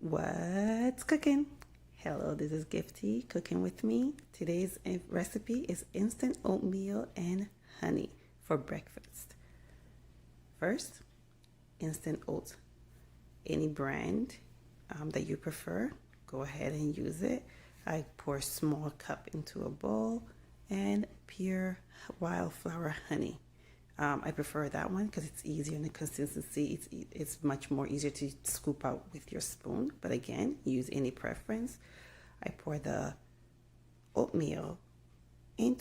What's cooking? Hello, this is Gifty cooking with me. Today's recipe is instant oatmeal and honey for breakfast. First, instant oats. Any brand that you prefer, go ahead and use it. I pour a small cup into a bowl and Pear wildflower honey. I prefer that one because it's easier in the consistency. It's much more easier to scoop out with your spoon. But again, use any preference. I pour the oatmeal in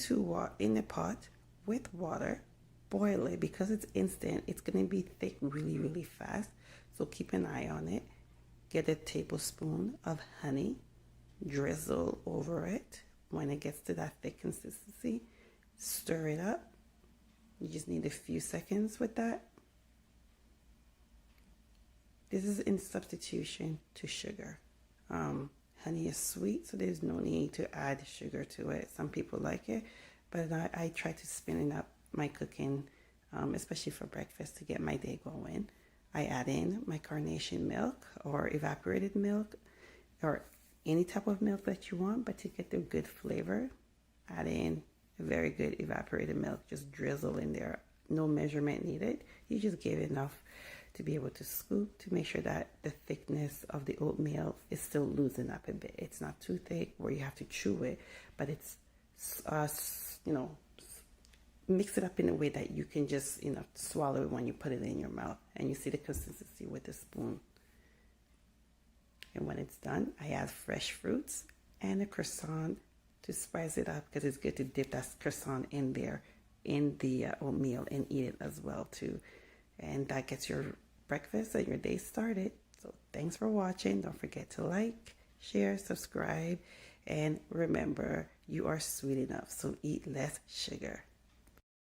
a pot with water. Boil it because it's instant. It's gonna be thick really fast. So keep an eye on it. Get a tablespoon of honey. Drizzle over it. When it gets to that thick consistency, stir it up. You just need a few seconds with that. This is in substitution to sugar. Honey is sweet, so there's no need to add sugar to it. Some people like it, but I try to spin up my cooking, especially for breakfast to get my day going. I add in my carnation milk or evaporated milk or any type of milk that you want, but to get the good flavor, add in very good evaporated milk. Just drizzle in there. No measurement needed. You just give enough to be able to scoop to make sure that the thickness of the oatmeal is still loosened up a bit. It's not too thick where you have to chew it, but it's mix it up in a way that you can just swallow it when you put it in your mouth, and you see the consistency with the spoon. And when it's done, I add fresh fruits and a croissant to spice it up, because it's good to dip that croissant in there in the oatmeal and eat it as well too. And that gets your breakfast and your day started. So thanks for watching. Don't forget to like, share, subscribe, and remember, you are sweet enough, so eat less sugar.